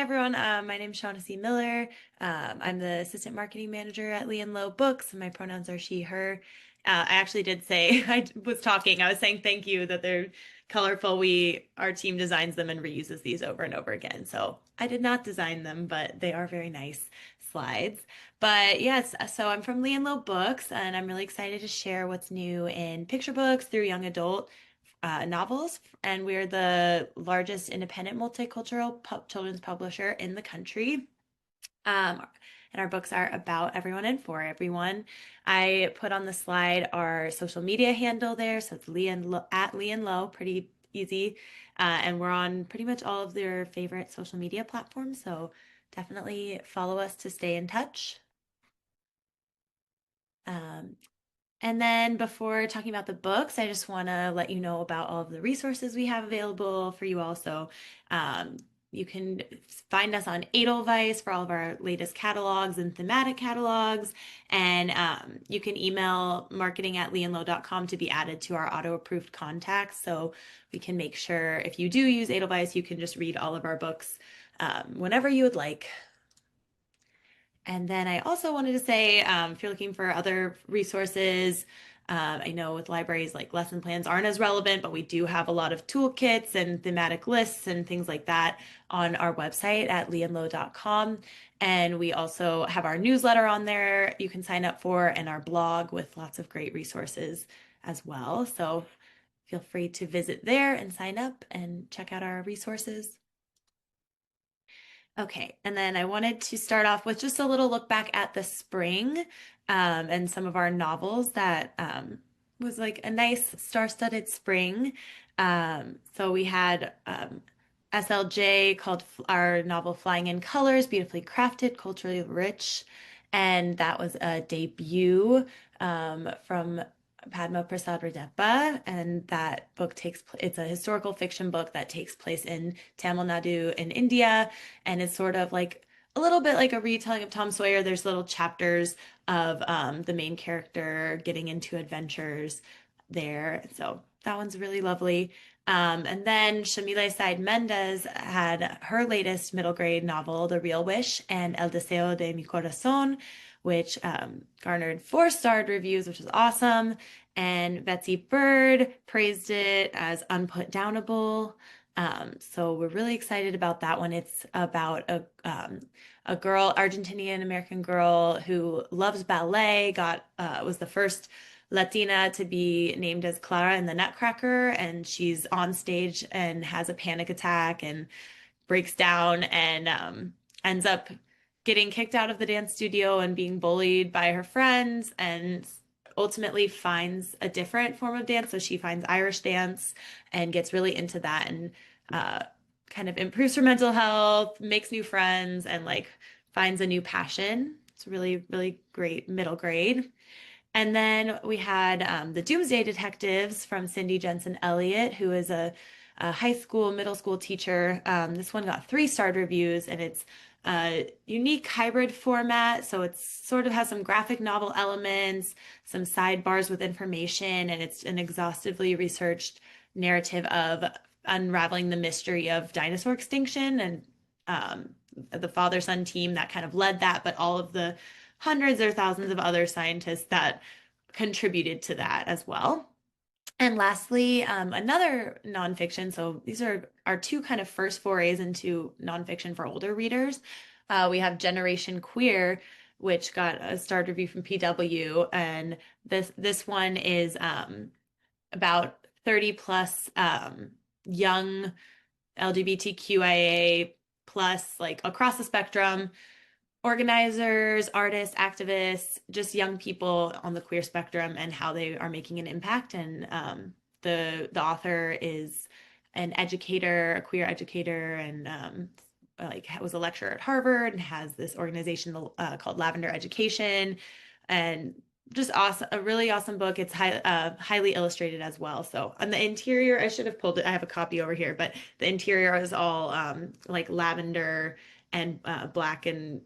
everyone. My name is Shaughnessy Miller. I'm the assistant marketing manager at Lee and Low Books, and my pronouns are she, her. I actually did say, I was saying thank you that they're colorful. Our team designs them and reuses these over and over again. So I did not design them, but they are very nice slides. But yes, so I'm from Lee and Low Books, and I'm really excited to share what's new in picture books through young adult novels, and we're the largest independent multicultural children's publisher in the country. Um, and our books are about everyone and for everyone. I put on the slide our social media handle there, so it's at Lee and Low, pretty easy. And we're on pretty much all of their favorite social media platforms, so definitely follow us to stay in touch. Um, And then before talking about the books, I just want to let you know about all of the resources we have available for you also. Um, you can find us on Edelweiss for all of our latest catalogs and thematic catalogs. And you can email marketing@leeandlow.com to be added to our auto-approved contacts. So we can make sure if you do use Edelweiss, you can just read all of our books whenever you would like. And then I also wanted to say, if you're looking for other resources, I know with libraries like lesson plans aren't as relevant, but we do have a lot of toolkits and thematic lists and things like that on our website at leeandlow.com. And we also have our newsletter on there you can sign up for, and our blog with lots of great resources as well. So feel free to visit there and sign up and check out our resources. Okay, and then I wanted to start off with just a little look back at the spring and some of our novels that was like a nice star-studded spring. So we had SLJ called our novel Flying in Colors, beautifully crafted, culturally rich. And that was a debut from Padma Prasad Redappa, and that book it's a historical fiction book that takes place in Tamil Nadu in India, and it's sort of like a little bit like a retelling of Tom Sawyer. There's little chapters of the main character getting into adventures there. So that one's really lovely. And then Shamile Said Mendez had her latest middle grade novel, The Real Wish and El Deseo de Mi Corazón, which garnered 4-starred reviews, which is awesome. And Betsy Bird praised it as unputdownable. So we're really excited about that one. It's about a girl, Argentinian American girl who loves ballet, was the first Latina to be named as Clara in the Nutcracker, and she's on stage and has a panic attack and breaks down and ends up getting kicked out of the dance studio and being bullied by her friends, and ultimately finds a different form of dance. So she finds Irish dance and gets really into that, and uh, kind of improves her mental health, makes new friends, and like finds a new passion. It's really, really great middle grade. And then we had the Doomsday Detectives from Cindy Jensen Elliott, who is a high school, middle school teacher. This one got 3-starred reviews, and it's a unique hybrid format. So it sort of has some graphic novel elements, some sidebars with information, and it's an exhaustively researched narrative of unraveling the mystery of dinosaur extinction and the father-son team that kind of led that, but all of the hundreds or thousands of other scientists that contributed to that as well. And lastly, another nonfiction. So these are our two kind of first forays into nonfiction for older readers. We have Generation Queer, which got a starred review from PW, and this one is about 30 plus young LGBTQIA plus, like across the spectrum, organizers, artists, activists, just young people on the queer spectrum and how they are making an impact. And the author is an educator, a queer educator, and like was a lecturer at Harvard and has this organization called Lavender Education, and just awesome, a really awesome book. It's highly illustrated as well. So on the interior, I should have pulled it. I have a copy over here, but the interior is all like lavender and black and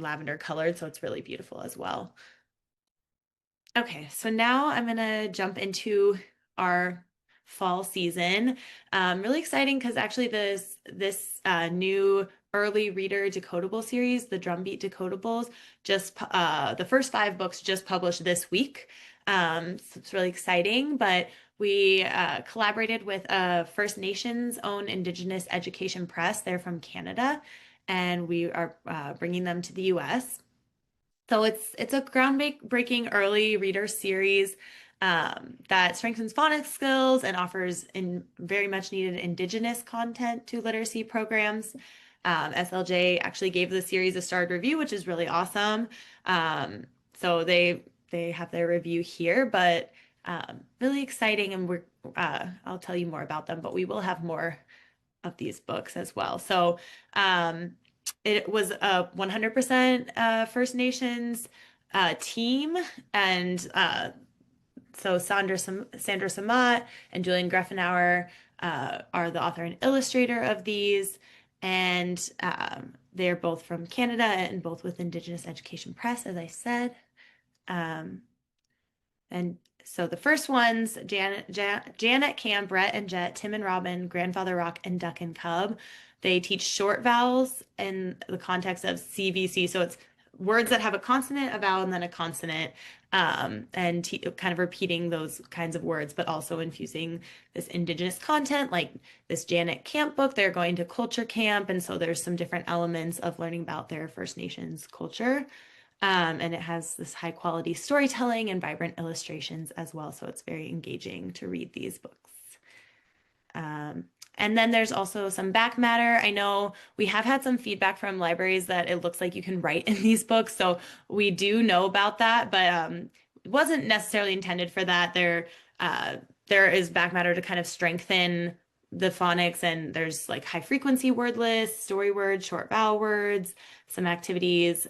lavender colored, so it's really beautiful as well. Okay, so now I'm gonna jump into our fall season. Really exciting because actually this new early reader decodable series, the Drumbeat Decodables. Just the first 5 books just published this week. So it's really exciting, but we collaborated with a First Nations owned Indigenous Education Press. They're from Canada, and we are bringing them to the US. So it's a groundbreaking early reader series that strengthens phonics skills and offers in very much needed Indigenous content to literacy programs. SLJ actually gave the series a starred review, which is really awesome. So they have their review here, but really exciting, and I'll tell you more about them, but we will have more of these books as well. So it was a 100% First Nations team, and so Sandra Samat and Julian Greffenauer are the author and illustrator of these, and they're both from Canada and both with Indigenous Education Press, as I said. And so the first ones, Janet, Cam, Brett and Jet, Tim and Robin, Grandfather Rock, and Duck and Cub, they teach short vowels in the context of CVC. So it's words that have a consonant, a vowel, and then a consonant, and kind of repeating those kinds of words, but also infusing this Indigenous content. Like this Janet Camp book, they're going to culture camp, and so there's some different elements of learning about their First Nations culture. And it has this high quality storytelling and vibrant illustrations as well. So it's very engaging to read these books. And then there's also some back matter. I know we have had some feedback from libraries that it looks like you can write in these books. So we do know about that, but it wasn't necessarily intended for that. There is back matter to kind of strengthen the phonics, and there's like high frequency word lists, story words, short vowel words, some activities,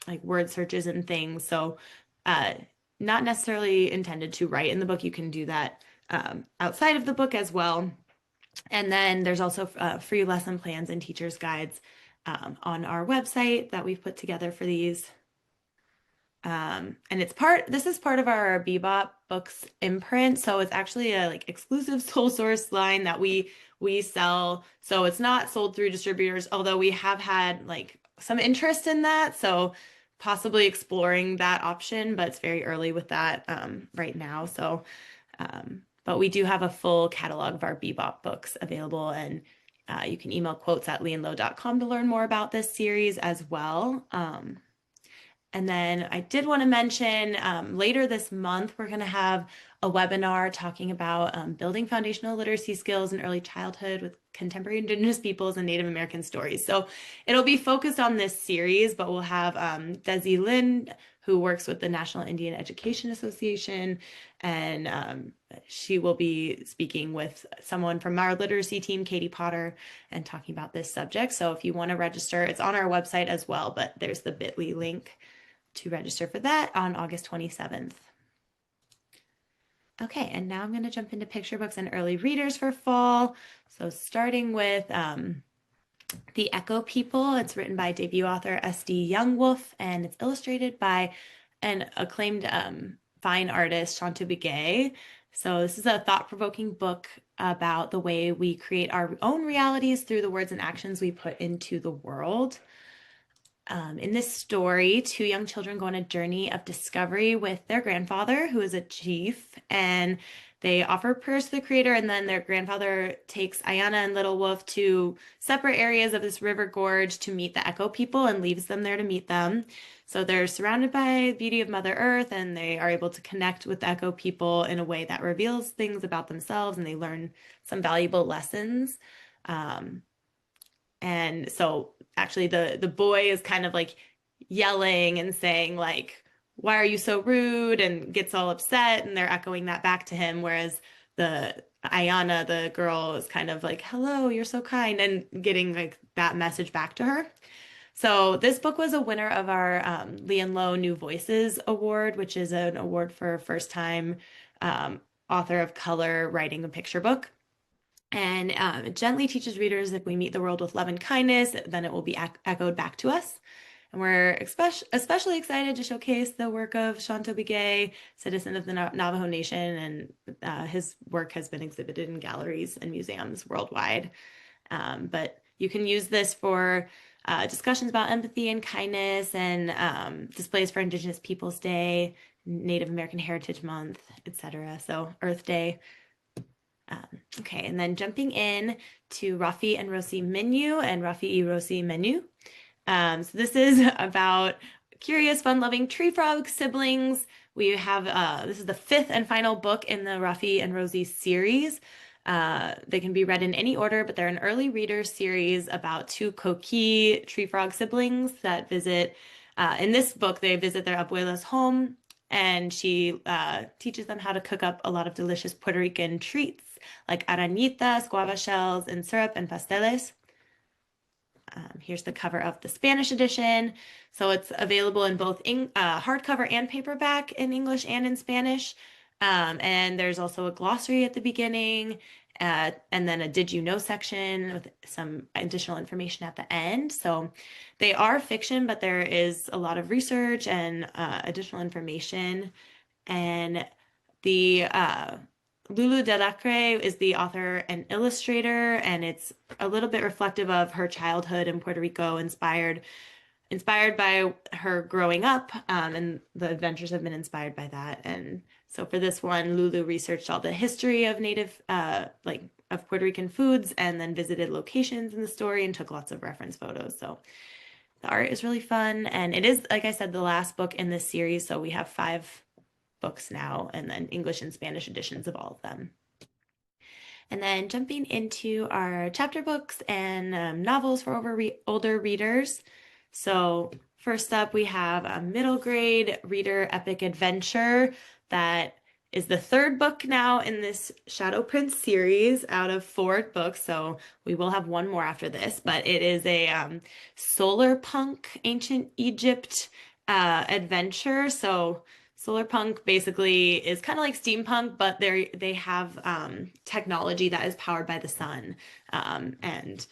like word searches and things. So not necessarily intended to write in the book. You can do that outside of the book as well. And then there's also free lesson plans and teacher's guides on our website that we've put together for these. And this is part of our Bebop Books imprint. So it's actually a like exclusive sole source line that we sell. So it's not sold through distributors, although we have had like some interest in that. So possibly exploring that option, but it's very early with that right now. So, but we do have a full catalog of our Bebop books available, and you can email quotes@leonlow.com to learn more about this series as well. And then I did want to mention later this month, we're going to have a webinar talking about building foundational literacy skills in early childhood with contemporary Indigenous peoples and Native American stories. So it'll be focused on this series, but we'll have Desi Lin, who works with the National Indian Education Association, and she will be speaking with someone from our literacy team, Katie Potter, and talking about this subject. So if you want to register, it's on our website as well, but there's the bit.ly link to register for that on August 27th. Okay, and now I'm going to jump into picture books and early readers for fall. So starting with The Echo People. It's written by debut author S.D. Youngwolf, and it's illustrated by an acclaimed fine artist, Shantu Begay. So this is a thought-provoking book about the way we create our own realities through the words and actions we put into the world. In this story, 2 young children go on a journey of discovery with their grandfather, who is a chief, and they offer prayers to the creator, and then their grandfather takes Ayana and Little Wolf to separate areas of this river gorge to meet the Echo People and leaves them there to meet them. So they're surrounded by the beauty of Mother Earth, and they are able to connect with the Echo People in a way that reveals things about themselves, and they learn some valuable lessons. And so actually the boy is kind of like yelling and saying like, why are you so rude? And gets all upset, and they're echoing that back to him. Whereas the Ayana, the girl, is kind of like, hello, you're so kind, and getting like that message back to her. So this book was a winner of our Leon Low New Voices Award, which is an award for first time author of color writing a picture book. And it gently teaches readers that we meet the world with love and kindness, then it will be echoed back to us. And we're especially excited to showcase the work of Shantu Begay, citizen of the Navajo Nation, and his work has been exhibited in galleries and museums worldwide. But you can use this for discussions about empathy and kindness and displays for Indigenous Peoples Day, Native American Heritage Month, etc. So Earth Day. Okay, and then jumping in to Rafi and Rosi Menu and Rafi y Rosi Menu. So this is about curious, fun-loving tree frog siblings. We have this is the fifth and final book in the Rafi and Rosie series. They can be read in any order, but they're an early reader series about two coqui tree frog siblings that visit. In this book, they visit their abuela's home, and she teaches them how to cook up a lot of delicious Puerto Rican treats like arañitas, guava shells, and syrup and pasteles. Here's the cover of the Spanish edition. So it's available in both hardcover and paperback in English and in Spanish. And there's also a glossary at the beginning, and then a Did You Know section with some additional information at the end. So they are fiction, but there is a lot of research and additional information. And the Lulu Delacre is the author and illustrator, and it's a little bit reflective of her childhood in Puerto Rico, inspired by her growing up, and the adventures have been inspired by that. And so for this one, Lulu researched all the history of native, of Puerto Rican foods, and then visited locations in the story and took lots of reference photos. So the art is really fun, and it is, like I said, the last book in this series. So we have 5 books now, and then English and Spanish editions of all of them. And then jumping into our chapter books and novels for older readers. So first up, we have a middle grade reader epic adventure that is the 3rd book now in this Shadow Prince series out of 4 books. So we will have one more after this, but it is a solar punk ancient Egypt adventure. So solar punk basically is kind of like steampunk, but they have technology that is powered by the sun, and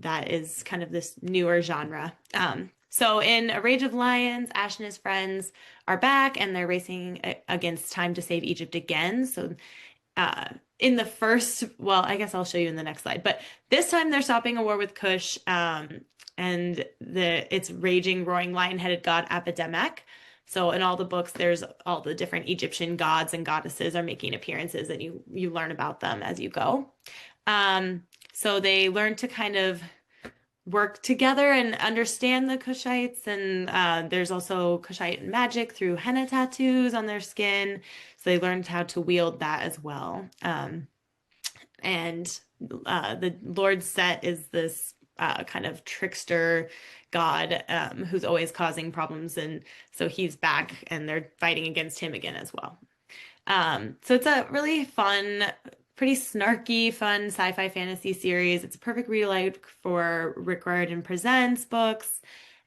that is kind of this newer genre. So in A Rage of Lions, Ash and his friends are back, and they're racing against time to save Egypt again. So in the first, well, I guess I'll show you in the next slide, but this time they're stopping a war with Cush, and its raging, roaring, lion-headed god Apedemek. So in all the books, there's all the different Egyptian gods and goddesses are making appearances, and you learn about them as you go. So they learn to kind of work together and understand the Kushites, and there's also Kushite magic through henna tattoos on their skin. So they learned how to wield that as well. And the Lord Set is this kind of trickster god who's always causing problems, and so he's back and they're fighting against him again as well. So it's a really fun, pretty snarky, fun sci-fi fantasy series. It's a perfect read aloud for Rick Riordan Presents books,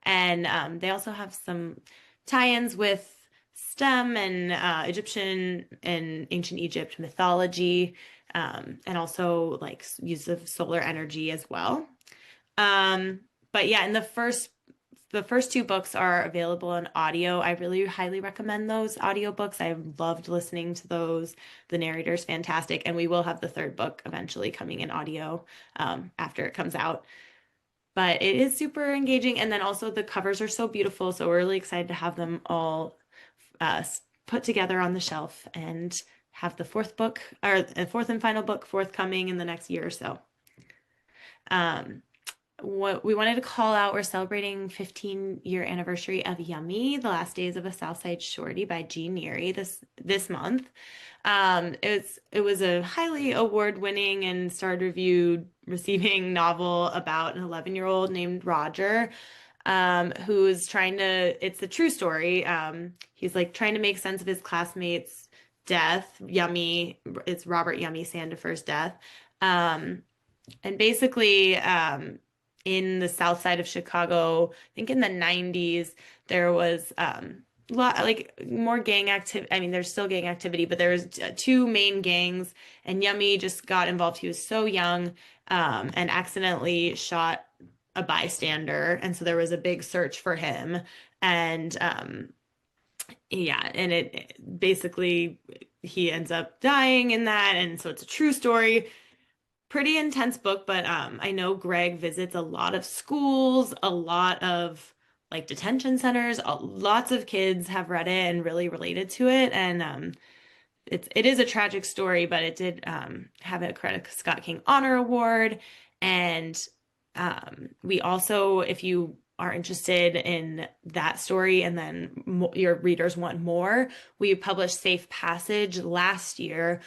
and they also have some tie-ins with STEM and Egyptian and ancient Egypt mythology, and also like use of solar energy as well. But yeah, in the first 2 books are available in audio. I really highly recommend those audiobooks. I loved listening to those. The narrator's fantastic, and we will have the 3rd book eventually coming in audio after it comes out. But it is super engaging, and then also the covers are so beautiful, so we're really excited to have them all put together on the shelf and have the 4th book, or the 4th and final book, forthcoming in the next year or so. What we wanted to call out, we're celebrating 15-year anniversary of Yummy, The Last Days of a Southside Shorty by Jean Neary this month. It was a highly award-winning and starred reviewed receiving novel about an 11-year-old named Roger, who's it's a true story. He's like trying to make sense of his classmates' death. It's Robert Yummy Sandifer's death. And basically, in the south side of Chicago, I think in the 90s, there was more gang activity. I mean, there's still gang activity, but there was 2 main gangs, and Yummy just got involved. He was so young, and accidentally shot a bystander, and so there was a big search for him. And yeah, and it basically he ends up dying in that, and so it's a true story. pretty intense book, but I know Greg visits a lot of schools, a lot of like detention centers. Lots of kids have read it and really related to it, and it is a tragic story, but it did have a Coretta Scott King Honor Award. And we also, if you are interested in that story and then your readers want more, we published Safe Passage last year.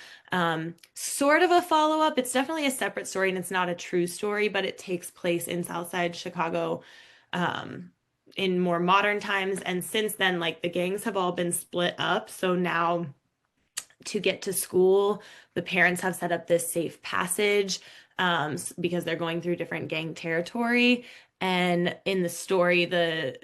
Sort of a follow-up. It's definitely a separate story and it's not a true story, but it takes place in Southside Chicago. In more modern times, and since then, like the gangs have all been split up, so now to get to school, the parents have set up this safe passage because they're going through different gang territory. And in the story, the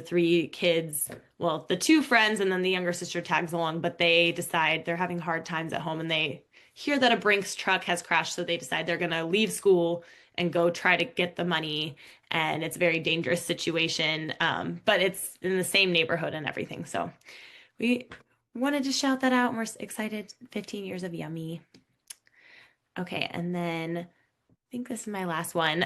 three kids, well, the two friends and then the younger sister tags along, but they decide they're having hard times at home and they hear that a Brinks truck has crashed, so they decide they're gonna leave school and go try to get the money. And it's a very dangerous situation, but it's in the same neighborhood and everything. So we wanted to shout that out and we're excited. 15 years of yummy. Okay, and then I think this is my last one.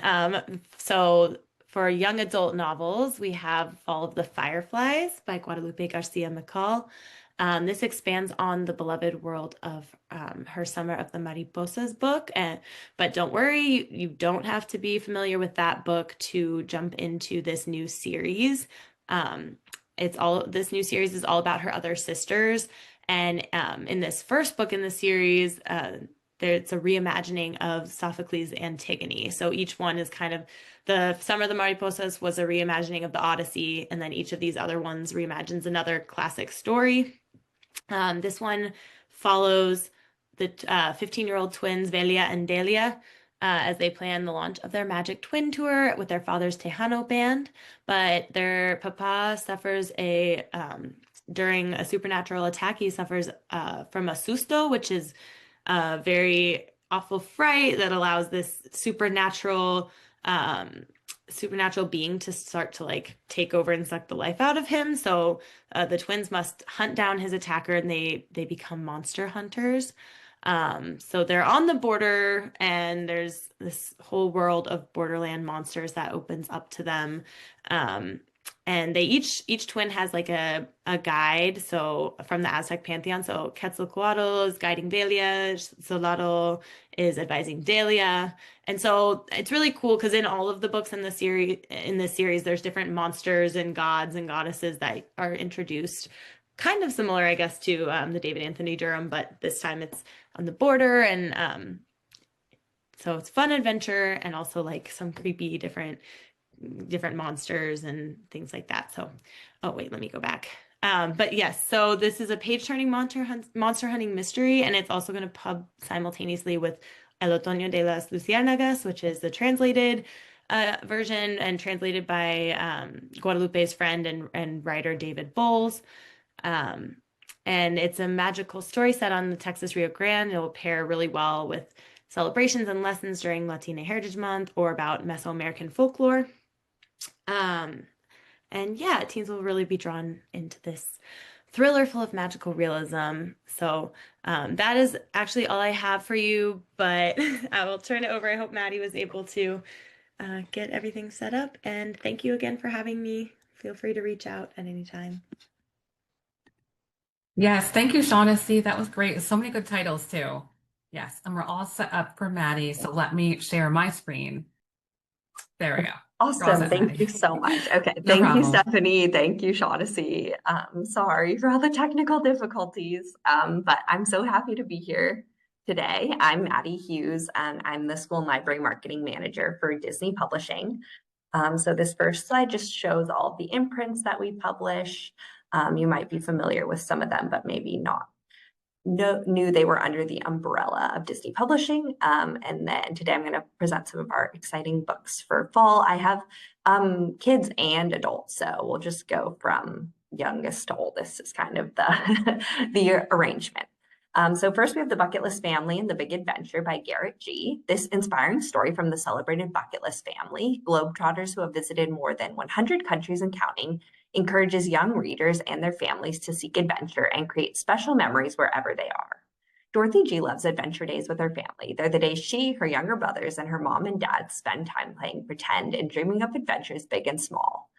So for young adult novels, we have Fall of the Fireflies by Guadalupe Garcia McCall. This expands on the beloved world of her Summer of the Mariposas book. But don't worry, you don't have to be familiar with that book to jump into this new series. This new series is all about her other sisters. And in this first book in the series, it's a reimagining of Sophocles' Antigone. So each one is kind of the Summer of the Mariposas was a reimagining of the Odyssey, and then each of these other ones reimagines another classic story. This one follows the 15-year-old twins Velia and Delia as they plan the launch of their Magic Twin Tour with their father's Tejano band. But their papa suffers during a supernatural attack, he suffers from a susto, which is a very awful fright that allows this supernatural being to start to like take over and suck the life out of him. So the twins must hunt down his attacker and they become monster hunters. So they're on the border and there's this whole world of borderland monsters that opens up to them. And they each twin has like a guide. So from the Aztec pantheon, so Quetzalcoatl is guiding Delia, Solaro is advising Delia. And so it's really cool because in all of the books in this series, there's different monsters and gods and goddesses that are introduced. Kind of similar, I guess, to the David Anthony Durham, but this time it's on the border, and so it's fun adventure and also like some creepy different monsters and things like that. So, oh wait, let me go back. But yes, so this is a page-turning monster hunting mystery, and it's also going to pub simultaneously with El Otoño de las Luciérnagas, which is the translated version and translated by Guadalupe's friend and writer David Bowles. And it's a magical story set on the Texas Rio Grande. It will pair really well with celebrations and lessons during Latina Heritage Month or about Mesoamerican folklore. And yeah, teens will really be drawn into this thriller full of magical realism. So that is actually all I have for you, but I will turn it over. I hope Maddie was able to get everything set up. And thank you again for having me. Feel free to reach out at any time. Yes, thank you, Shaughnessy. That was great. So many good titles too. Yes, and we're all set up for Maddie. So let me share my screen. There we go. Awesome. Thank you so much. Okay. No Thank you, problem. Stephanie. Thank you, Shaughnessy. Sorry for all the technical difficulties, but I'm so happy to be here today. I'm Maddie Hughes, and I'm the School and Library Marketing Manager for Disney Publishing. So this first slide just shows all of the imprints that we publish. You might be familiar with some of them, but maybe not knew they were under the umbrella of Disney Publishing. And then today I'm going to present some of our exciting books for fall. I have kids and adults, so we'll just go from youngest to oldest is kind of the, the arrangement. So first we have The Bucket List Family and the Big Adventure by Garrett G. This inspiring story from the celebrated Bucket List family, globetrotters who have visited more than 100 countries and counting, encourages young readers and their families to seek adventure and create special memories wherever they are. Dorothy G loves adventure days with her family. They're the days she, her younger brothers, and her mom and dad spend time playing pretend and dreaming up adventures big and small.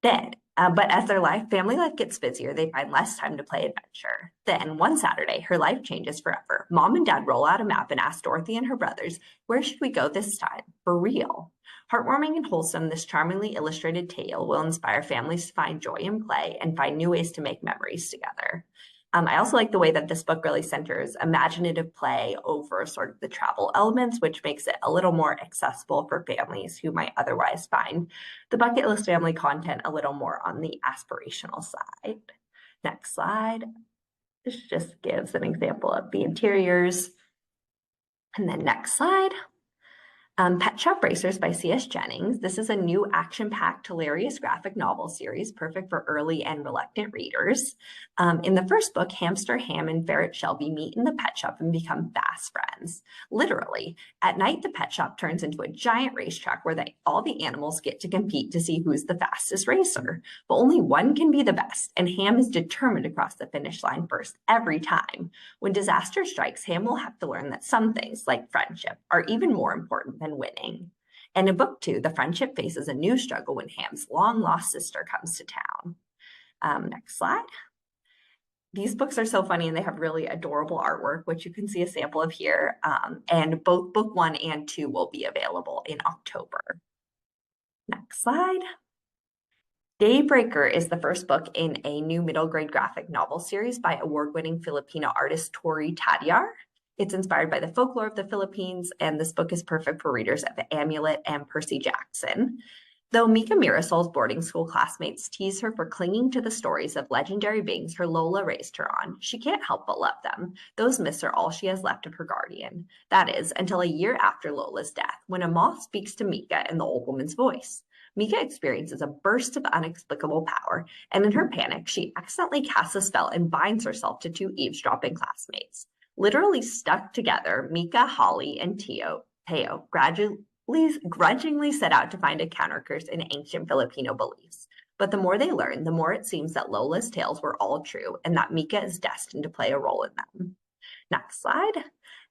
But as their family life gets busier, they find less time to play adventure. Then, one Saturday, her life changes forever. Mom and dad roll out a map and ask Dorothy and her brothers, "Where should we go this time? For real?" Heartwarming and wholesome, this charmingly illustrated tale will inspire families to find joy in play and find new ways to make memories together. I also like the way that this book really centers imaginative play over sort of the travel elements, which makes it a little more accessible for families who might otherwise find the bucket list family content a little more on the aspirational side. Next slide. This just gives an example of the interiors. And then next slide. Pet Shop Racers by C.S. Jennings. This is a new action-packed, hilarious graphic novel series, perfect for early and reluctant readers. In the first book, Hamster Ham and Ferret Shelby meet in the pet shop and become fast friends. Literally, at night, the pet shop turns into a giant racetrack where all the animals get to compete to see who's the fastest racer. But only one can be the best, and Ham is determined to cross the finish line first every time. When disaster strikes, Ham will have to learn that some things, like friendship, are even more important than winning. And in book 2, the friendship faces a new struggle when Ham's long-lost sister comes to town. Next slide. These books are so funny and they have really adorable artwork, which you can see a sample of here. And both book 1 and 2 will be available in October. Next slide. Daybreaker is the first book in a new middle grade graphic novel series by award-winning Filipino artist Tori Tadyar. It's inspired by the folklore of the Philippines, and this book is perfect for readers of Amulet and Percy Jackson. Though Mika Mirasol's boarding school classmates tease her for clinging to the stories of legendary beings her Lola raised her on, she can't help but love them. Those myths are all she has left of her guardian. That is, until a year after Lola's death, when a moth speaks to Mika in the old woman's voice. Mika experiences a burst of unexplicable power, and in her panic, she accidentally casts a spell and binds herself to 2 eavesdropping classmates. Literally stuck together, Mika, Holly, and Teo grudgingly set out to find a countercurse in ancient Filipino beliefs. But the more they learn, the more it seems that Lola's tales were all true and that Mika is destined to play a role in them. Next slide.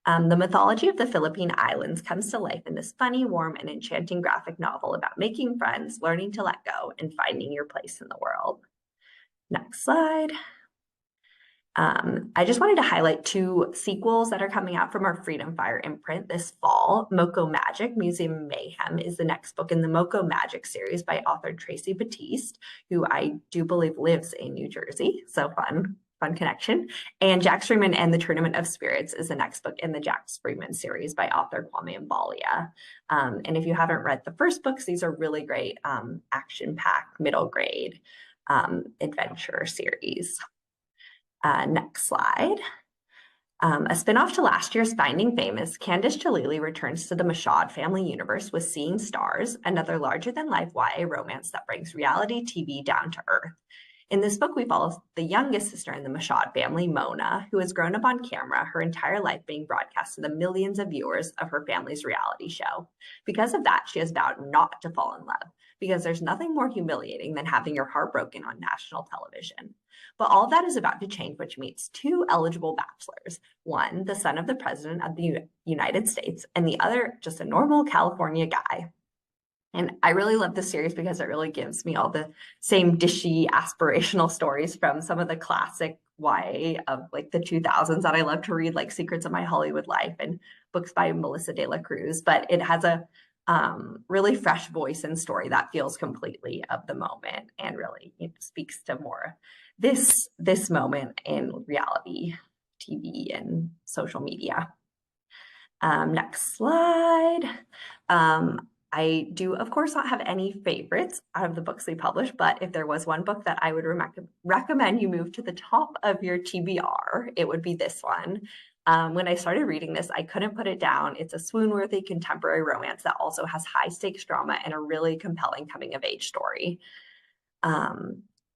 The mythology of the Philippine Islands comes to life in this funny, warm, and enchanting graphic novel about making friends, learning to let go, and finding your place in the world. Next slide. I just wanted to highlight 2 sequels that are coming out from our Freedom Fire imprint this fall. Moko Magic, Museum Mayhem is the next book in the Moko Magic series by author Tracy Batiste, who I do believe lives in New Jersey. So fun connection. And Jack Freeman and the Tournament of Spirits is the next book in the Jack Freeman series by author Kwame Mbalia. And if you haven't read the first books, these are really great action-packed middle grade adventure series. Next slide. A spinoff to last year's Finding Famous, Candice Jalili returns to the Mashad family universe with Seeing Stars, another larger-than-life YA romance that brings reality TV down to earth. In this book, we follow the youngest sister in the Mashad family, Mona, who has grown up on camera, her entire life being broadcast to the millions of viewers of her family's reality show. Because of that, she has vowed not to fall in love, because there's nothing more humiliating than having your heart broken on national television. But all that is about to change, which meets 2 eligible bachelors. One, the son of the president of the United States, and the other, just a normal California guy. And I really love this series because it really gives me all the same dishy aspirational stories from some of the classic YA of like the 2000s that I love to read, like Secrets of My Hollywood Life and books by Melissa de la Cruz. But it has a really fresh voice and story that feels completely of the moment and really speaks to more this moment in reality TV and social media. Next slide. I do, of course, not have any favorites out of the books they published, but if there was one book that I would recommend you move to the top of your TBR, it would be this one. When I started reading this, I couldn't put it down. It's a swoon-worthy contemporary romance that also has high-stakes drama and a really compelling coming-of-age story.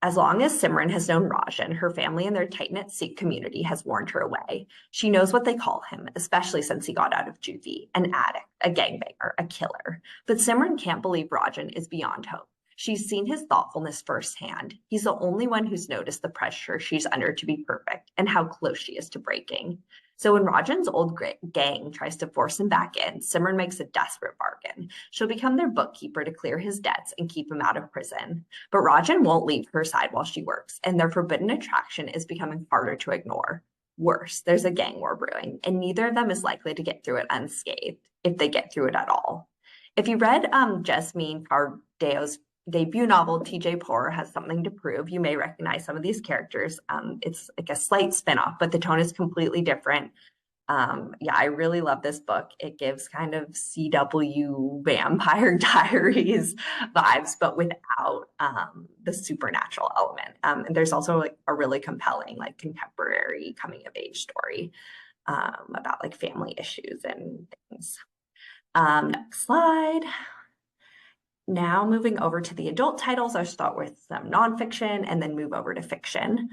As long as Simran has known Rajan, her family and their tight-knit Sikh community has warned her away. She knows what they call him, especially since he got out of juvie, an addict, a gangbanger, a killer. But Simran can't believe Rajan is beyond hope. She's seen his thoughtfulness firsthand. He's the only one who's noticed the pressure she's under to be perfect and how close she is to breaking. So when Rajan's old gang tries to force him back in, Simran makes a desperate bargain. She'll become their bookkeeper to clear his debts and keep him out of prison. But Rajan won't leave her side while she works, and their forbidden attraction is becoming harder to ignore. Worse, there's a gang war brewing, and neither of them is likely to get through it unscathed, if they get through it at all. If you read Jasmine Cardeo's debut novel, TJ Poor Has Something to Prove, you may recognize some of these characters. It's like a slight spinoff, but the tone is completely different. Yeah, I really love this book. It gives kind of CW Vampire Diaries vibes, but without the supernatural element. And there's also like a really compelling, like contemporary coming of age story about like family issues and things. Next slide. Now moving over to the adult titles, I'll start with some nonfiction and then move over to fiction.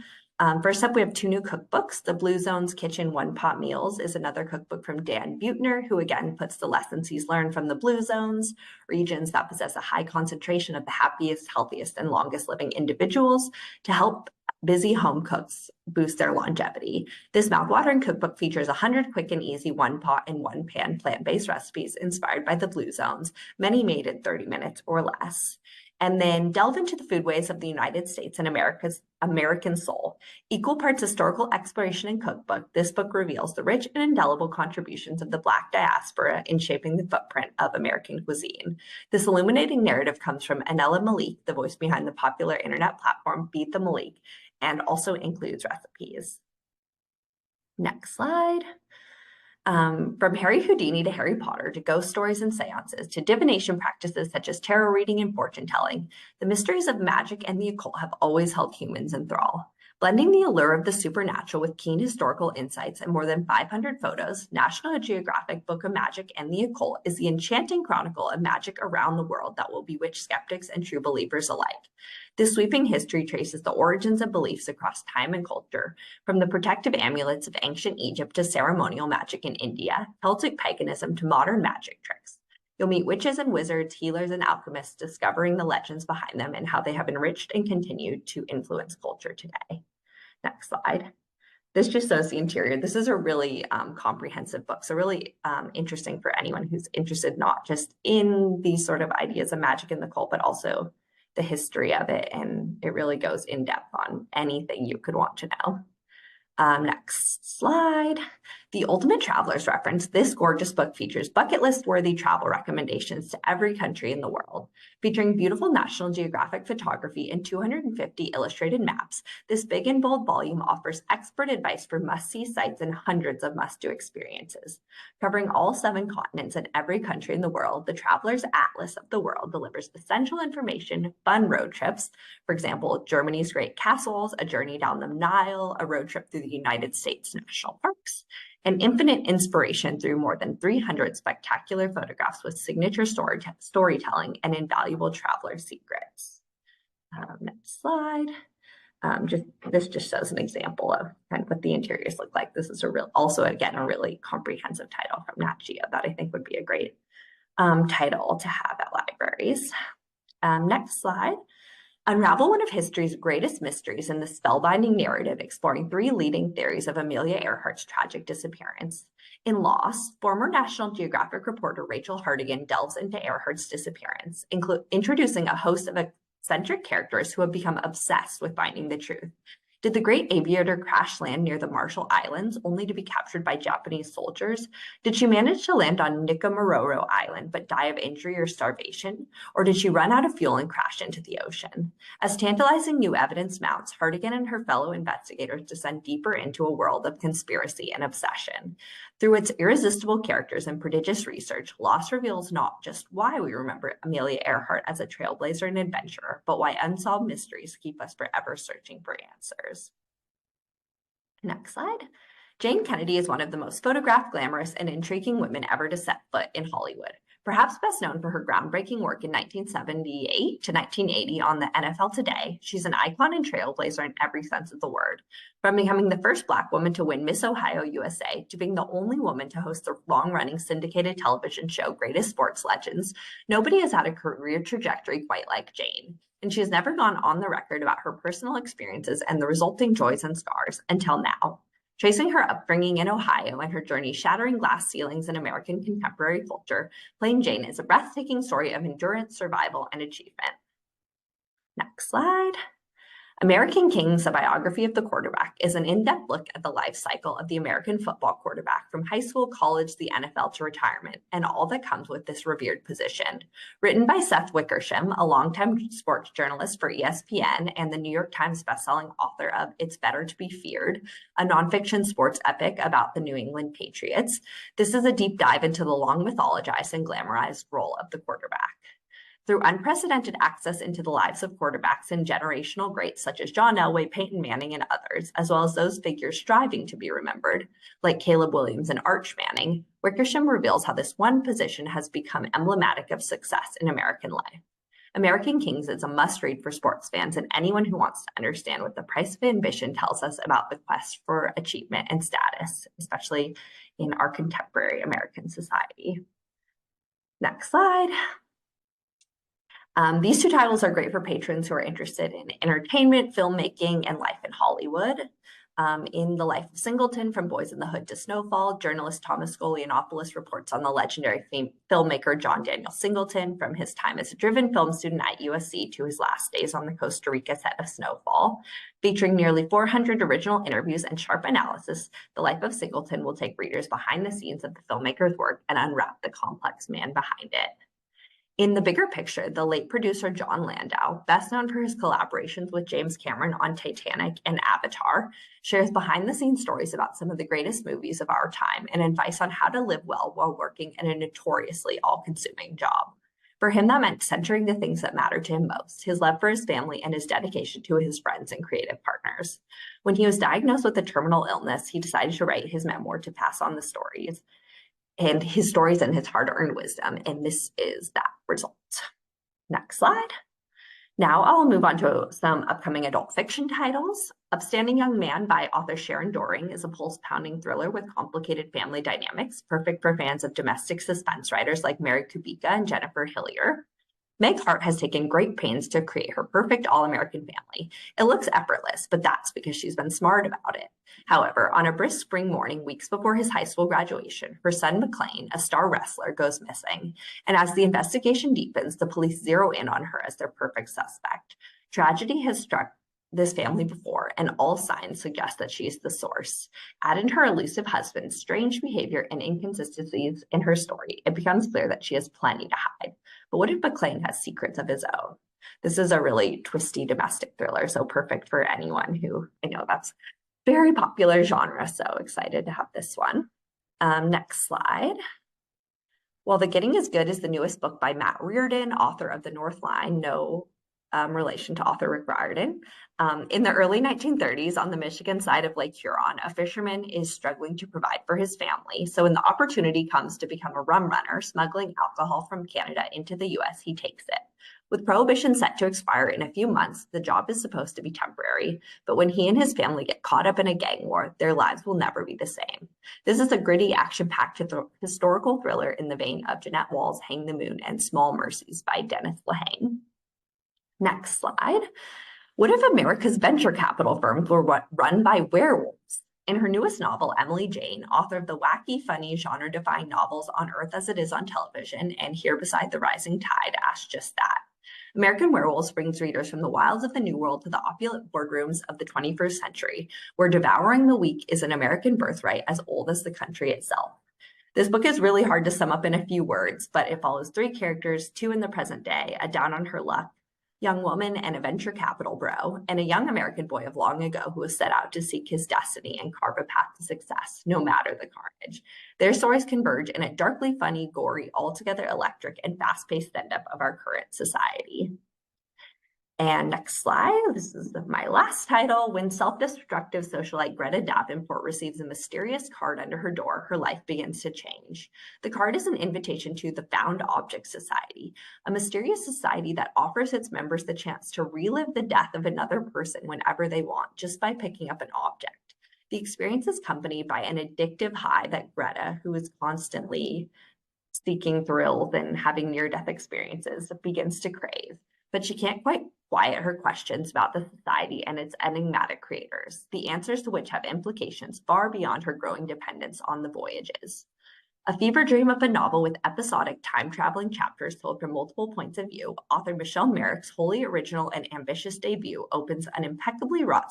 First up, we have two new cookbooks. The Blue Zone's Kitchen One Pot Meals is another cookbook from Dan Buettner, who again puts the lessons he's learned from the Blue Zones, regions that possess a high concentration of the happiest, healthiest, and longest living individuals, to help busy home cooks boost their longevity. This mouthwatering cookbook features 100 quick and easy one-pot and one-pan plant-based recipes inspired by the Blue Zones, many made in 30 minutes or less. And then delve into the foodways of the United States and America's American soul. Equal parts historical exploration and cookbook, this book reveals the rich and indelible contributions of the Black diaspora in shaping the footprint of American cuisine. This illuminating narrative comes from Anela Malik, the voice behind the popular internet platform Beat the Malik, and also includes recipes. Next slide. From Harry Houdini to Harry Potter to ghost stories and seances to divination practices such as tarot reading and fortune telling, the mysteries of magic and the occult have always held humans in thrall. Blending the allure of the supernatural with keen historical insights and more than 500 photos, National Geographic Book of Magic and the Occult is the enchanting chronicle of magic around the world that will bewitch skeptics and true believers alike. This sweeping history traces the origins of beliefs across time and culture, from the protective amulets of ancient Egypt to ceremonial magic in India, Celtic paganism to modern magic tricks. You'll meet witches and wizards, healers and alchemists, discovering the legends behind them and how they have enriched and continued to influence culture today. Next slide. This just shows the interior. This is a really comprehensive book, so really interesting for anyone who's interested not just in these sort of ideas of magic and the cult, but also the history of it, and it really goes in depth on anything you could want to know. Next slide. The Ultimate Traveler's Reference. This gorgeous book features bucket list worthy travel recommendations to every country in the world. Featuring beautiful National Geographic photography and 250 illustrated maps, this big and bold volume offers expert advice for must-see sites and hundreds of must-do experiences. Covering all 7 continents and every country in the world, the Traveler's Atlas of the World delivers essential information, fun road trips, for example, Germany's Great Castles, a journey down the Nile, a road trip through the United States national parks, and infinite inspiration through more than 300 spectacular photographs with signature storytelling and invaluable traveler secrets. Next slide. This just shows an example of kind of what the interiors look like. This is also again a really comprehensive title from Nat Geo that I think would be a great title to have at libraries. Next slide. Unravel one of history's greatest mysteries in the spellbinding narrative exploring 3 leading theories of Amelia Earhart's tragic disappearance. In Lost, former National Geographic reporter Rachel Hardigan delves into Earhart's disappearance, introducing a host of eccentric characters who have become obsessed with finding the truth. Did the great aviator crash land near the Marshall Islands only to be captured by Japanese soldiers? Did she manage to land on Nikomaroro Island but die of injury or starvation? Or did she run out of fuel and crash into the ocean? As tantalizing new evidence mounts, Hardigan and her fellow investigators descend deeper into a world of conspiracy and obsession. Through its irresistible characters and prodigious research, Lost reveals not just why we remember Amelia Earhart as a trailblazer and adventurer, but why unsolved mysteries keep us forever searching for answers. Next slide. Jane Kennedy is one of the most photographed, glamorous, and intriguing women ever to set foot in Hollywood. Perhaps best known for her groundbreaking work in 1978 to 1980 on the NFL Today, she's an icon and trailblazer in every sense of the word. From becoming the first Black woman to win Miss Ohio USA, to being the only woman to host the long-running syndicated television show Greatest Sports Legends, nobody has had a career trajectory quite like Jane. And she has never gone on the record about her personal experiences and the resulting joys and scars until now. Tracing her upbringing in Ohio and her journey shattering glass ceilings in American contemporary culture, Plain Jane is a breathtaking story of endurance, survival, and achievement. Next slide. American Kings, a biography of the quarterback, is an in-depth look at the life cycle of the American football quarterback from high school, college, the NFL to retirement, and all that comes with this revered position. Written by Seth Wickersham, a longtime sports journalist for ESPN and the New York Times bestselling author of It's Better to Be Feared, a nonfiction sports epic about the New England Patriots, this is a deep dive into the long mythologized and glamorized role of the quarterback. Through unprecedented access into the lives of quarterbacks and generational greats such as John Elway, Peyton Manning, and others, as well as those figures striving to be remembered, like Caleb Williams and Arch Manning, Wickersham reveals how this one position has become emblematic of success in American life. American Kings is a must-read for sports fans and anyone who wants to understand what the price of ambition tells us about the quest for achievement and status, especially in our contemporary American society. Next slide. These two titles are great for patrons who are interested in entertainment, filmmaking, and life in Hollywood. In The Life of Singleton, From Boys in the Hood to Snowfall, journalist Thomas Golianopoulos reports on the legendary filmmaker John Daniel Singleton from his time as a driven film student at USC to his last days on the Costa Rica set of Snowfall. Featuring nearly 400 original interviews and sharp analysis, The Life of Singleton will take readers behind the scenes of the filmmaker's work and unwrap the complex man behind it. In The Bigger Picture, the late producer John Landau, best known for his collaborations with James Cameron on Titanic and Avatar, shares behind-the-scenes stories about some of the greatest movies of our time and advice on how to live well while working in a notoriously all-consuming job. For him, that meant centering the things that mattered to him most, his love for his family and his dedication to his friends and creative partners. When he was diagnosed with a terminal illness, he decided to write his memoir to pass on the stories and his hard-earned wisdom, and this is that result. Next slide. Now I'll move on to some upcoming adult fiction titles. Upstanding Young Man by author Sharon Doring is a pulse-pounding thriller with complicated family dynamics, perfect for fans of domestic suspense writers like Mary Kubica and Jennifer Hillier. Meg Hart has taken great pains to create her perfect all-American family. It looks effortless, but that's because she's been smart about it. However, on a brisk spring morning, weeks before his high school graduation, her son McLean, a star wrestler, goes missing. And as the investigation deepens, the police zero in on her as their perfect suspect. Tragedy has struck this family before, and all signs suggest that she is the source. Add in her elusive husband's strange behavior and inconsistencies in her story, it becomes clear that she has plenty to hide. But what if McLean has secrets of his own? This is a really twisty domestic thriller, so perfect for anyone who, I know that's very popular genre, so excited to have this one. Next slide. While the Getting is Good is the newest book by Matt Reardon, author of The North Line, no relation to author Rick Riordan. In the early 1930s, on the Michigan side of Lake Huron, a fisherman is struggling to provide for his family. So when the opportunity comes to become a rum runner, smuggling alcohol from Canada into the US, he takes it. With prohibition set to expire in a few months, the job is supposed to be temporary, but when he and his family get caught up in a gang war, their lives will never be the same. This is a gritty, action-packed historical thriller in the vein of Jeanette Wall's Hang the Moon and Small Mercies by Dennis Lehane. Next slide. What if America's venture capital firms were run by werewolves? In her newest novel, Emily Jane, author of the wacky, funny, genre-defying novels On Earth as It Is on Television and Here Beside the Rising Tide, asks just that. American Werewolves brings readers from the wilds of the New World to the opulent boardrooms of the 21st century, where devouring the weak is an American birthright as old as the country itself. This book is really hard to sum up in a few words, but it follows three characters, two in the present day, a down-on-her-luck young woman and a venture capital bro, and a young American boy of long ago who has set out to seek his destiny and carve a path to success, no matter the carnage. Their stories converge in a darkly funny, gory, altogether electric, and fast-paced send-up of our current society. And next slide, this is my last title. When self-destructive socialite Greta Davenport receives a mysterious card under her door, her life begins to change. The card is an invitation to the Found Object Society, a mysterious society that offers its members the chance to relive the death of another person whenever they want, just by picking up an object. The experience is accompanied by an addictive high that Greta, who is constantly seeking thrills and having near-death experiences, begins to crave. but she can't quite quiet her questions about the society and its enigmatic creators, the answers to which have implications far beyond her growing dependence on the voyages. A fever dream of a novel with episodic time-traveling chapters told from multiple points of view, author Michelle Merrick's wholly original and ambitious debut opens an impeccably wrought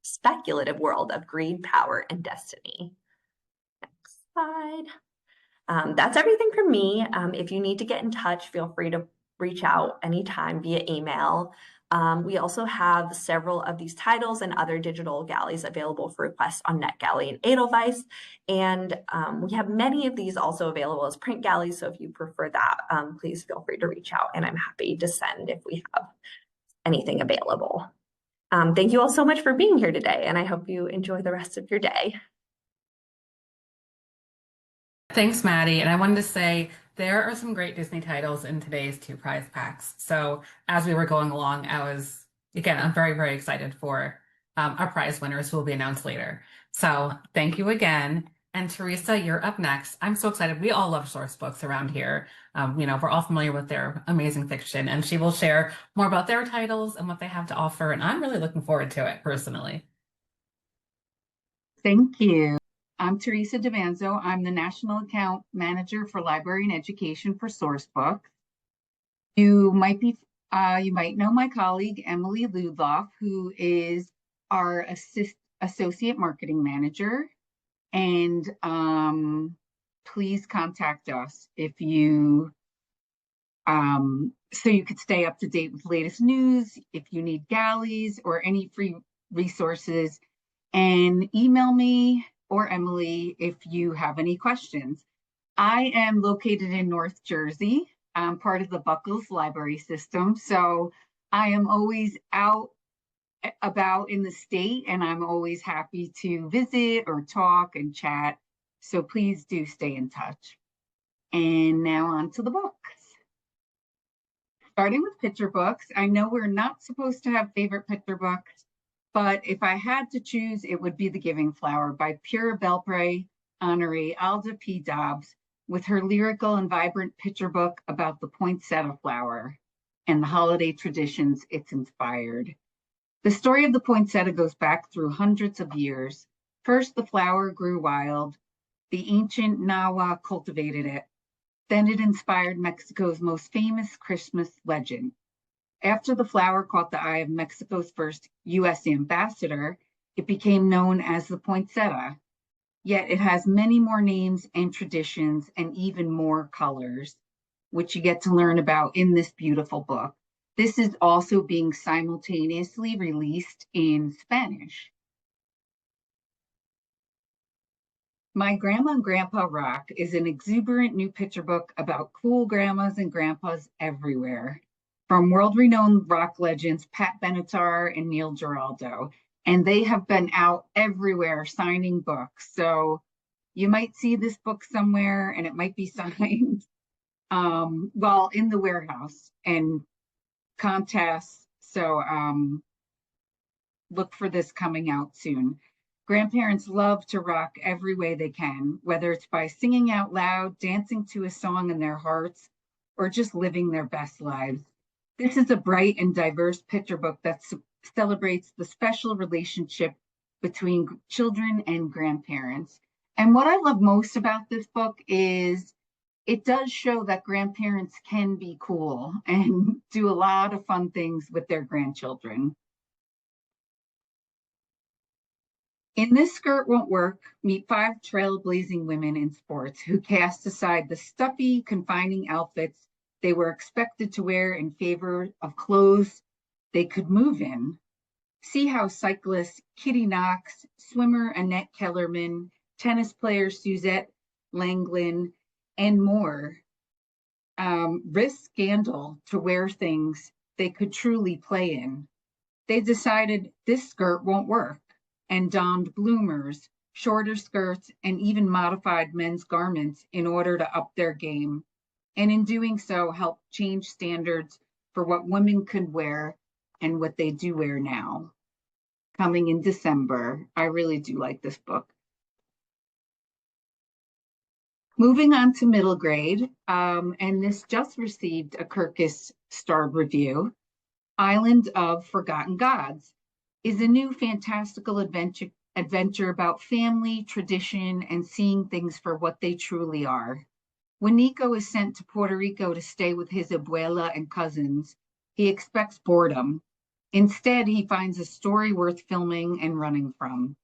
speculative world of greed, power, and destiny. Next slide. That's everything from me. If you need to get in touch, feel free to reach out anytime via email. We also have several of these titles and other digital galleys available for requests on NetGalley and Edelweiss. And we have many of these also available as print galleys. So if you prefer that, please feel free to reach out, and I'm happy to send if we have anything available. Thank you all so much for being here today, and I hope you enjoy the rest of your day. Thanks, Maddie. And I wanted to say there are some great Disney titles in today's 2 prize packs. So as we were going along, I'm very, very excited for our prize winners who will be announced later. So thank you again. And Teresa, you're up next. I'm so excited. We all love Sourcebooks around here. We're all familiar with their amazing fiction, and she will share more about their titles and what they have to offer. And I'm really looking forward to it personally. Thank you. I'm Teresa DeVanzo. I'm the National Account Manager for Library and Education for Sourcebooks. You might know my colleague, Emily Ludloff, who is our Associate Marketing Manager. And please contact us if you, so you could stay up to date with latest news, if you need galleys or any free resources, and email me or Emily if you have any questions. I am located in North Jersey. I'm part of the Buckles Library System, so I am always out about in the state, and I'm always happy to visit or talk and chat. So please do stay in touch. And now on to the books. Starting with picture books, I know we're not supposed to have favorite picture books, but if I had to choose, it would be The Giving Flower by Pura Belpré honoree Alda P. Dobbs, with her lyrical and vibrant picture book about the poinsettia flower and the holiday traditions it's inspired. The story of the poinsettia goes back through hundreds of years. First, the flower grew wild. The ancient Nahua cultivated it. Then it inspired Mexico's most famous Christmas legend. After the flower caught the eye of Mexico's first U.S. ambassador, it became known as the poinsettia. Yet it has many more names and traditions and even more colors, which you get to learn about in this beautiful book. This is also being simultaneously released in Spanish. My Grandma and Grandpa Rock is an exuberant new picture book about cool grandmas and grandpas everywhere, from world-renowned rock legends Pat Benatar and Neil Giraldo. And they have been out everywhere signing books. So you might see this book somewhere and it might be signed in the warehouse and contests. So look for this coming out soon. Grandparents love to rock every way they can, whether it's by singing out loud, dancing to a song in their hearts, or just living their best lives. This is a bright and diverse picture book that celebrates the special relationship between children and grandparents. And what I love most about this book is it does show that grandparents can be cool and do a lot of fun things with their grandchildren. In This Skirt Won't Work, meet 5 trailblazing women in sports who cast aside the stuffy, confining outfits they were expected to wear in favor of clothes they could move in. See how cyclist Kitty Knox, swimmer Annette Kellerman, tennis player Suzette Langlin, and more risk scandal to wear things they could truly play in. They decided this skirt won't work and donned bloomers, shorter skirts, and even modified men's garments in order to up their game. And in doing so, helped change standards for what women could wear and what they do wear now. Coming in December. I really do like this book. Moving on to middle grade, and this just received a Kirkus starred review. Island of Forgotten Gods is a new fantastical adventure about family, tradition, and seeing things for what they truly are. When Nico is sent to Puerto Rico to stay with his abuela and cousins, he expects boredom. Instead, he finds a story worth filming and running from.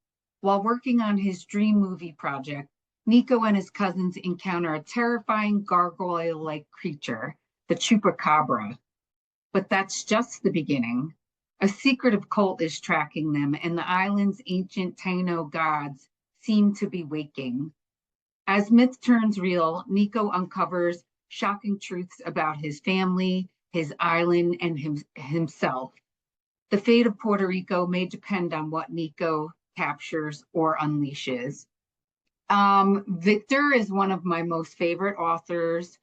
While working on his dream movie project, Nico and his cousins encounter a terrifying gargoyle-like creature, the chupacabra. But that's just the beginning. A secretive cult is tracking them, and the island's ancient Taino gods seem to be waking. As myth turns real, Nico uncovers shocking truths about his family, his island, and himself. The fate of Puerto Rico may depend on what Nico captures or unleashes. Victor is one of my most favorite authors.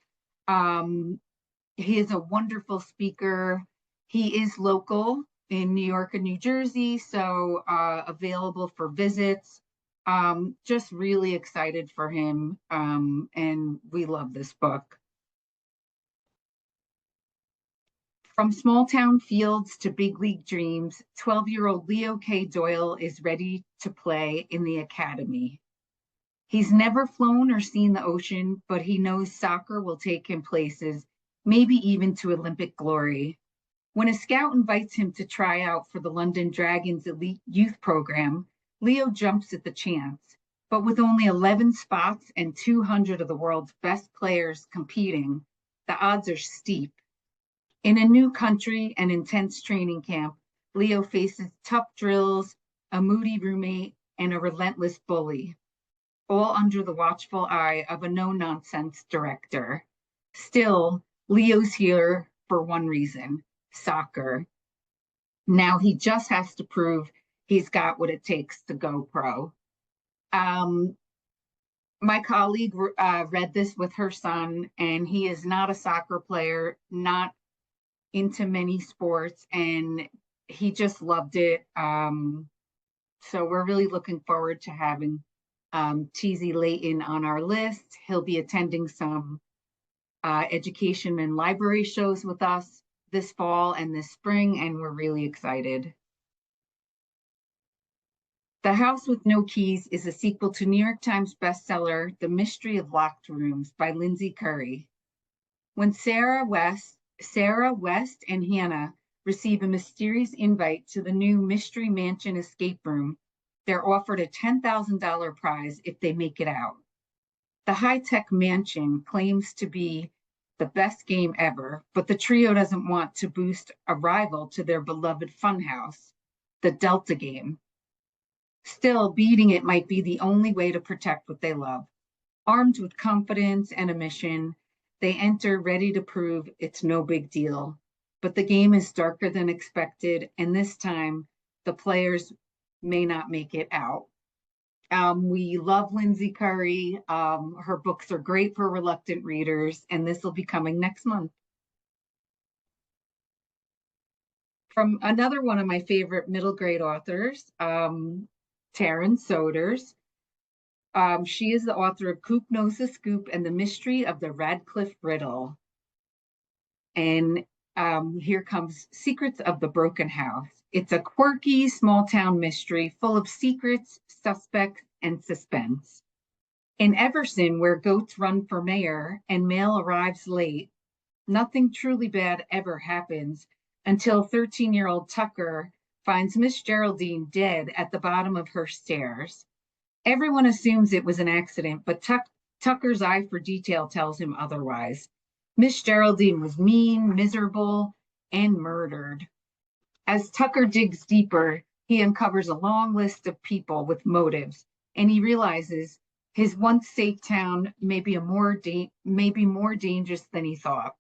He is a wonderful speaker. He is local in New York and New Jersey, so available for visits. Just really excited for him, and we love this book. From small town fields to big league dreams, 12-year-old Leo K. Doyle is ready to play in the academy. He's never flown or seen the ocean, but he knows soccer will take him places, maybe even to Olympic glory. When a scout invites him to try out for the London Dragons elite youth program, Leo jumps at the chance. But with only 11 spots and 200 of the world's best players competing, the odds are steep. In a new country and intense training camp, Leo faces tough drills, a moody roommate, and a relentless bully, all under the watchful eye of a no-nonsense director. Still, Leo's here for one reason: soccer. Now he just has to prove he's got what it takes to go pro. My colleague read this with her son, and he is not a soccer player, not into many sports, and he just loved it. So we're really looking forward to having TZ Layton on our list. He'll be attending some education and library shows with us this fall and this spring, and we're really excited. The House with No Keys is a sequel to New York Times bestseller, The Mystery of Locked Rooms by Lindsay Curry. When Sarah West, and Hannah receive a mysterious invite to the new Mystery Mansion escape room, they're offered a $10,000 prize if they make it out. The high-tech mansion claims to be the best game ever, but the trio doesn't want to boost a rival to their beloved funhouse, the Delta game. Still, beating it might be the only way to protect what they love. Armed with confidence and a mission, they enter ready to prove it's no big deal. But the game is darker than expected, and this time, the players may not make it out. We love Lindsay Curry. Her books are great for reluctant readers, and this will be coming next month. From another one of my favorite middle grade authors, Taryn Soders. She is the author of Coop Knows the Scoop and the Mystery of the Radcliffe Riddle. And here comes Secrets of the Broken House. It's a quirky small town mystery full of secrets, suspects, and suspense. In Everson, where goats run for mayor and mail arrives late, nothing truly bad ever happens until 13-year-old Tucker finds Miss Geraldine dead at the bottom of her stairs. Everyone assumes it was an accident, but Tucker's eye for detail tells him otherwise. Miss Geraldine was mean, miserable, and murdered. As Tucker digs deeper, he uncovers a long list of people with motives, and he realizes his once safe town may be more dangerous than he thought.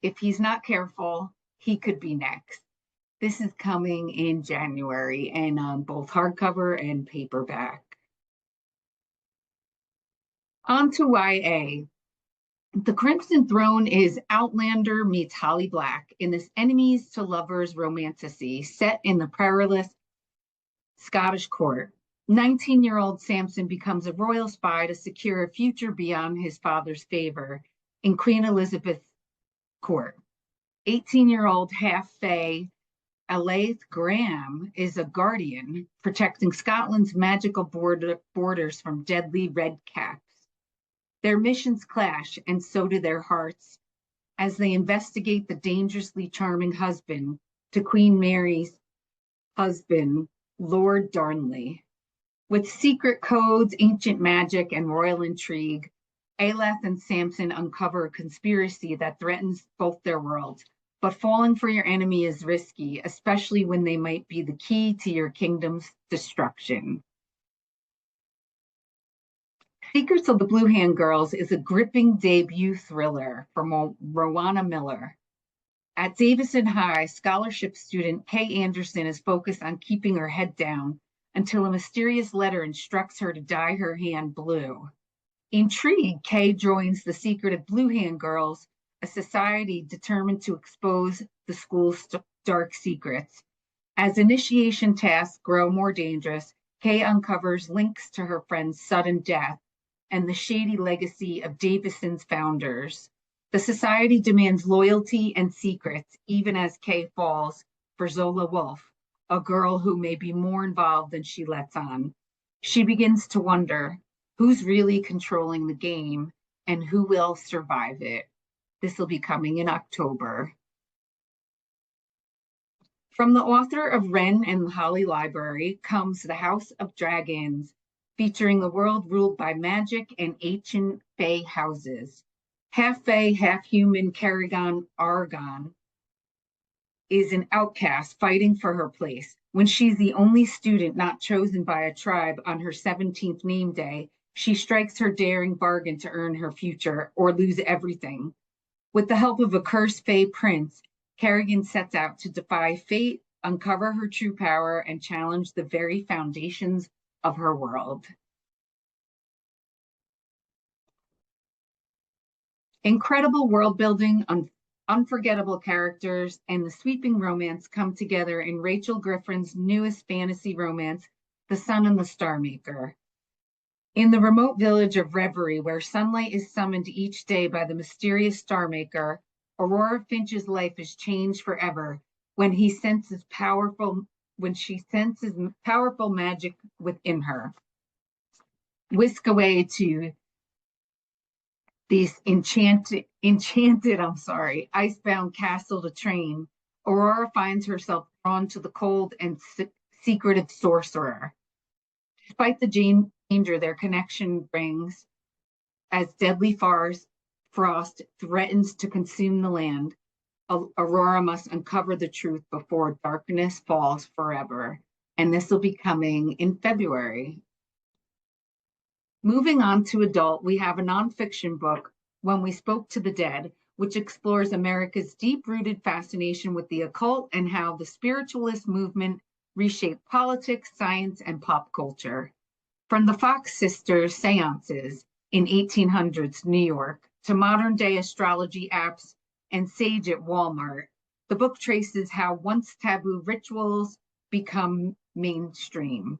If he's not careful, he could be next. This is coming in January and on both hardcover and paperback. On to YA. The Crimson Throne is Outlander meets Holly Black in this enemies to lovers romantasy set in the perilous Scottish court. 19-year-old Samson becomes a royal spy to secure a future beyond his father's favor in Queen Elizabeth's court. 18-year-old half-fae Elaith Graham is a guardian protecting Scotland's magical borders from deadly red caps. Their missions clash, and so do their hearts, as they investigate the dangerously charming husband to Queen Mary's husband, Lord Darnley. With secret codes, ancient magic, and royal intrigue, Aeleth and Samson uncover a conspiracy that threatens both their worlds. But falling for your enemy is risky, especially when they might be the key to your kingdom's destruction. Secrets of the Blue Hand Girls is a gripping debut thriller from Rowana Miller. At Davison High, scholarship student Kay Anderson is focused on keeping her head down until a mysterious letter instructs her to dye her hand blue. Intrigued, Kay joins the Secretive Blue Hand Girls, a society determined to expose the school's dark secrets. As initiation tasks grow more dangerous, Kay uncovers links to her friend's sudden death and the shady legacy of Davison's founders. The society demands loyalty and secrets, even as Kay falls for Zola Wolf, a girl who may be more involved than she lets on. She begins to wonder who's really controlling the game and who will survive it. This will be coming in October. From the author of Wren and the Holly Library comes The House of Dragons, featuring the world ruled by magic and ancient fae houses. Half fae, half human Kerrigan Argon is an outcast fighting for her place. When she's the only student not chosen by a tribe on her 17th name day, she strikes her daring bargain to earn her future or lose everything. With the help of a cursed fae prince, Kerrigan sets out to defy fate, uncover her true power, and challenge the very foundations of her world. Incredible world building, unforgettable characters, and the sweeping romance come together in Rachel Griffin's newest fantasy romance, The Sun and the Star Maker. In the remote village of Reverie, where sunlight is summoned each day by the mysterious Star Maker, Aurora Finch's life is changed forever when she senses powerful magic within her. Whisk away to this enchanted, icebound castle to train, Aurora finds herself drawn to the cold and secretive sorcerer. Despite the danger their connection brings, as deadly frost threatens to consume the land, Aurora must uncover the truth before darkness falls forever. And this will be coming in February. Moving on to adult, we have a nonfiction book, When We Spoke to the Dead, which explores America's deep-rooted fascination with the occult and how the spiritualist movement reshaped politics, science, and pop culture. From the Fox sisters' seances in 1800s New York to modern-day astrology apps and sage at Walmart, the book traces how once taboo rituals become mainstream.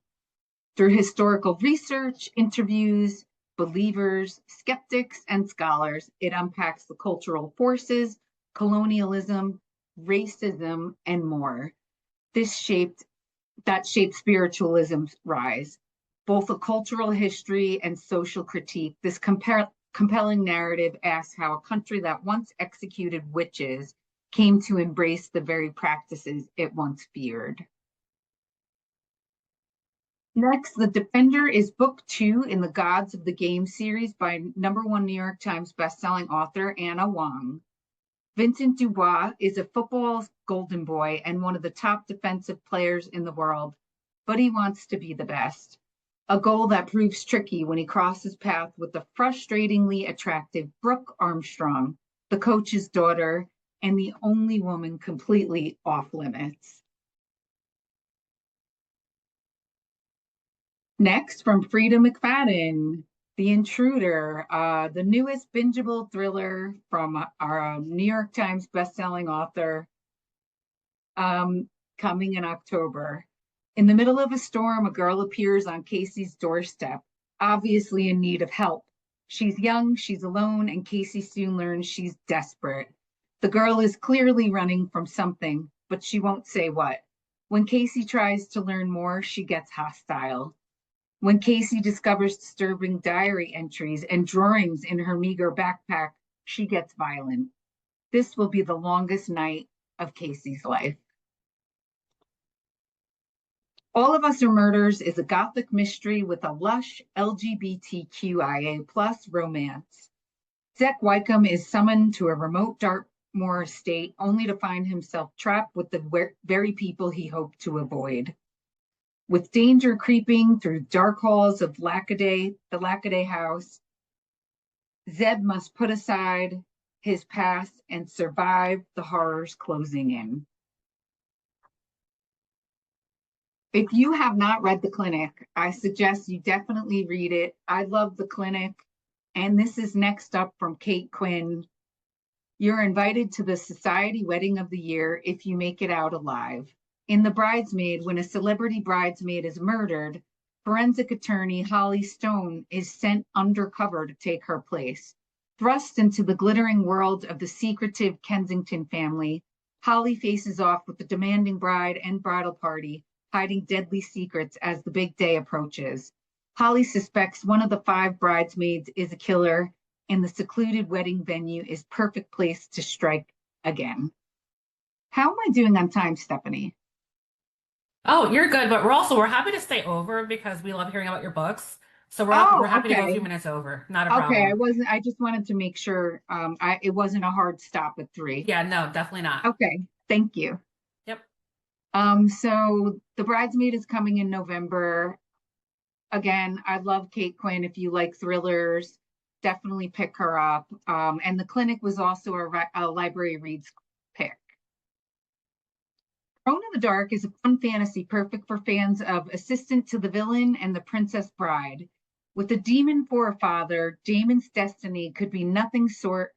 Through historical research, interviews, believers, skeptics, and scholars, it unpacks the cultural forces, colonialism, racism, and more. That shaped spiritualism's rise. Both a cultural history and social critique, this compelling narrative asks how a country that once executed witches came to embrace the very practices it once feared. Next, The Defender is book 2 in the Gods of the Game series by #1 New York Times bestselling author Anna Wong. Vincent Dubois is a football golden boy and one of the top defensive players in the world, but he wants to be the best. A goal that proves tricky when he crosses paths with the frustratingly attractive Brooke Armstrong, the coach's daughter, and the only woman completely off limits. Next, from Frida McFadden, The Intruder, the newest bingeable thriller from our New York Times bestselling author, coming in October. In the middle of a storm, a girl appears on Casey's doorstep, obviously in need of help. She's young, she's alone, and Casey soon learns she's desperate. The girl is clearly running from something, but she won't say what. When Casey tries to learn more, she gets hostile. When Casey discovers disturbing diary entries and drawings in her meager backpack, she gets violent. This will be the longest night of Casey's life. All of Us Are Murders is a gothic mystery with a lush LGBTQIA plus romance. Zach Wycombe is summoned to a remote Dartmoor estate only to find himself trapped with the very people he hoped to avoid. With danger creeping through dark halls of the Lackaday house, Zeb must put aside his past and survive the horrors closing in. If you have not read The Clinic, I suggest you definitely read it. I love The Clinic. And this is next up from Kate Quinn. You're invited to the society wedding of the year if you make it out alive. In The Bridesmaid, when a celebrity bridesmaid is murdered, forensic attorney Holly Stone is sent undercover to take her place. Thrust into the glittering world of the secretive Kensington family, Holly faces off with the demanding bride and bridal party, hiding deadly secrets as the big day approaches. Holly suspects one of the 5 bridesmaids is a killer, and the secluded wedding venue is perfect place to strike again. How am I doing on time, Stephanie? Oh, you're good, but we're happy to stay over because we love hearing about your books. So we're happy to go a few Okay. minutes over. Not a Okay, problem. I just wanted to make sure it wasn't a hard stop at 3. Yeah, no, definitely not. Okay, thank you. Yep. So The Bridesmaid is coming in November. Again, I love Kate Quinn. If you like thrillers, definitely pick her up. And The Clinic was also a library reads pick. Throne of the Dark is a fun fantasy perfect for fans of Assistant to the Villain and The Princess Bride. With a demon for a father, Damon's destiny could be nothing short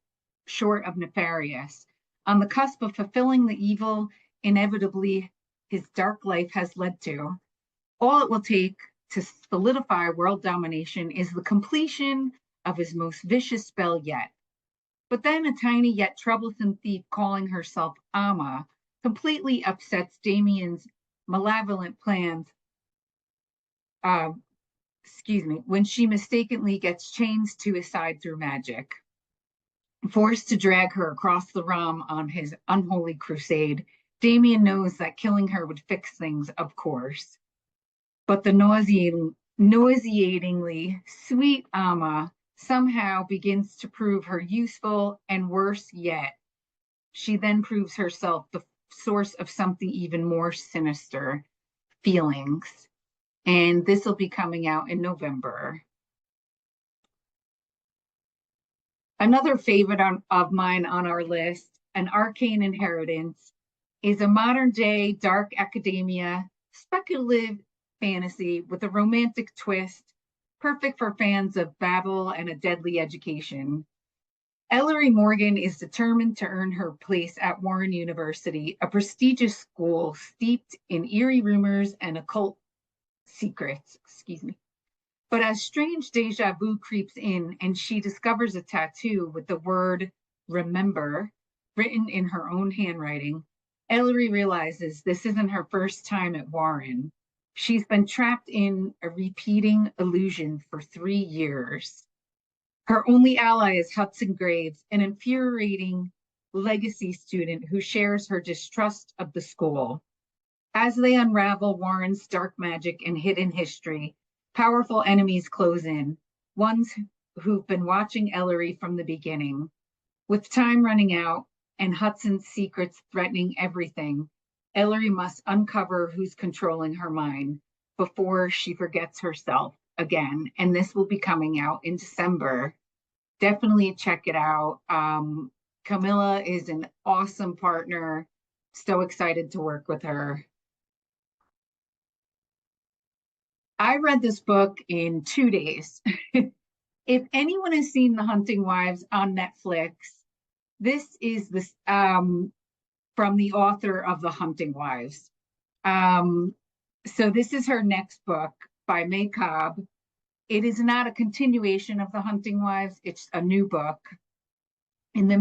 of nefarious. On the cusp of fulfilling the evil inevitably his dark life has led to, all it will take to solidify world domination is the completion of his most vicious spell yet. But then a tiny yet troublesome thief calling herself Amma completely upsets Damien's malevolent plans. When she mistakenly gets chained to his side through magic. Forced to drag her across the realm on his unholy crusade, Damien knows that killing her would fix things, of course. But the nauseatingly sweet Amma somehow begins to prove her useful, and worse yet, she then proves herself the source of something even more sinister, feelings. And this will be coming out in November. Another favorite of mine on our list, An Arcane Inheritance, is a modern day dark academia speculative fantasy with a romantic twist, perfect for fans of Babel and a deadly education. Ellery Morgan is determined to earn her place at Warren University, a prestigious school steeped in eerie rumors and occult secrets. But as strange deja vu creeps in and she discovers a tattoo with the word remember written in her own handwriting, Ellery realizes this isn't her first time at Warren. She's been trapped in a repeating illusion for 3 years. Her only ally is Hudson Graves, an infuriating legacy student who shares her distrust of the school. As they unravel Warren's dark magic and hidden history, powerful enemies close in, ones who've been watching Ellery from the beginning. With time running out and Hudson's secrets threatening everything, Ellery must uncover who's controlling her mind before she forgets herself again. And this will be coming out in December. Definitely check it out. Camilla is an awesome partner. So excited to work with her. I read this book in 2 days. If anyone has seen The Hunting Wives on Netflix, this is this from the author of The Hunting Wives. So this is her next book by May Cobb. It is not a continuation of The Hunting Wives. It's a new book. In the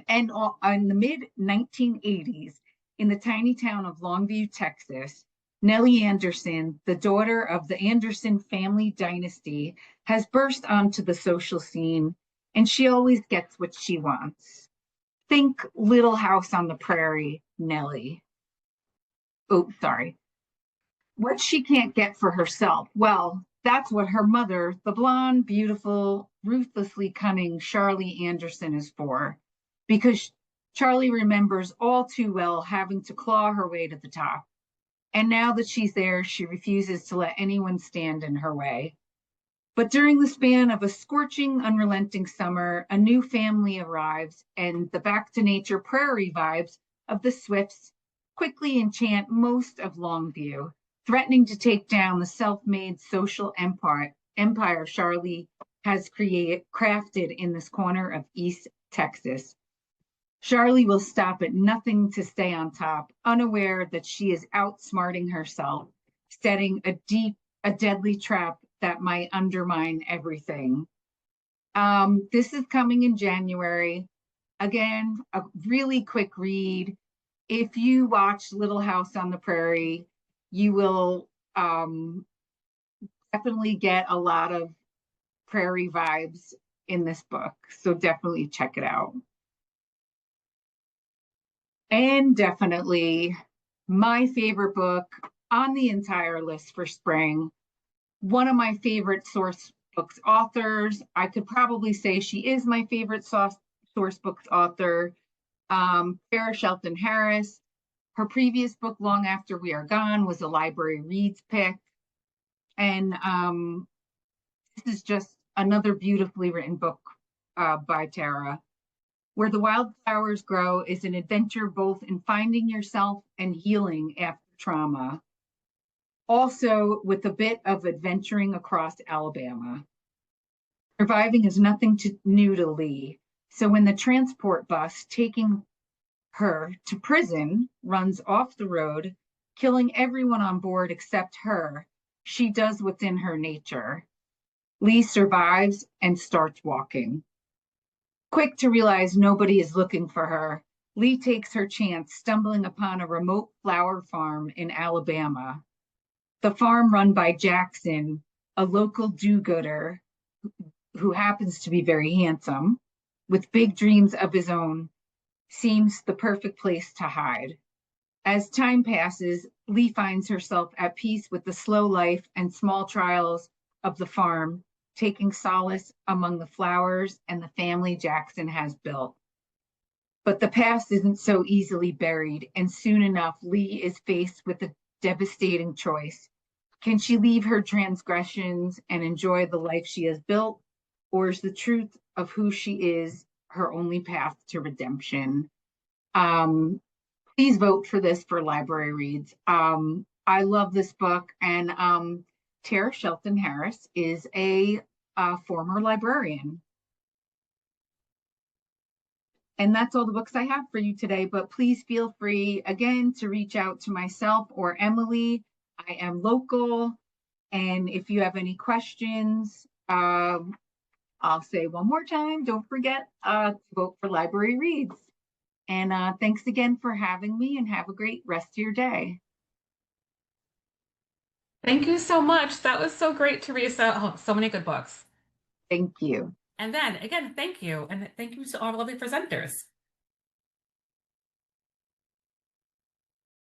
And in the mid 1980s, in the tiny town of Longview, Texas, Nellie Anderson, the daughter of the Anderson family dynasty, has burst onto the social scene, and she always gets what she wants. Think Little House on the Prairie, Nellie. Oh, sorry. What she can't get for herself. Well, that's what her mother, the blonde, beautiful, ruthlessly cunning Charlie Anderson, is for. Because Charlie remembers all too well having to claw her way to the top. And now that she's there, she refuses to let anyone stand in her way. But during the span of a scorching, unrelenting summer, a new family arrives, and the back to nature prairie vibes of the Swifts quickly enchant most of Longview, threatening to take down the self-made social empire Charlie has crafted in this corner of East Texas. Charlie will stop at nothing to stay on top, unaware that she is outsmarting herself, setting a deadly trap that might undermine everything. This is coming in January. Again, a really quick read. If you watch Little House on the Prairie, you will definitely get a lot of prairie vibes in this book. So definitely check it out. And definitely my favorite book on the entire list for spring. One of my favorite Sourcebooks authors. I could probably say she is my favorite Sourcebooks author, Sarah Shelton Harris. Her previous book, Long After We Are Gone, was a library reads pick. And this is just another beautifully written book by Tara. Where the Wildflowers Grow is an adventure both in finding yourself and healing after trauma. Also, with a bit of adventuring across Alabama. Surviving is nothing new to Lee. So when the transport bus taking her to prison runs off the road, killing everyone on board except her, she does what's in her nature. Lee survives and starts walking. Quick to realize nobody is looking for her, Lee takes her chance, stumbling upon a remote flower farm in Alabama. The farm run by Jackson, a local do-gooder who happens to be very handsome, with big dreams of his own, seems the perfect place to hide. As time passes, Lee finds herself at peace with the slow life and small trials of the farm, taking solace among the flowers and the family Jackson has built. But the past isn't so easily buried, and soon enough, Lee is faced with a devastating choice. Can she leave her transgressions and enjoy the life she has built, or is the truth of who she is her only path to redemption? Please vote for this for library reads. I love this book, and Tara Shelton Harris is a former librarian. And that's all the books I have for you today, but please feel free again to reach out to myself or Emily. I am local, and if you have any questions, I'll say one more time, don't forget to vote for library reads. And thanks again for having me, and have a great rest of your day. Thank you so much. That was so great, Teresa. Oh, so many good books. Thank you. And then again, thank you. And thank you to all lovely presenters.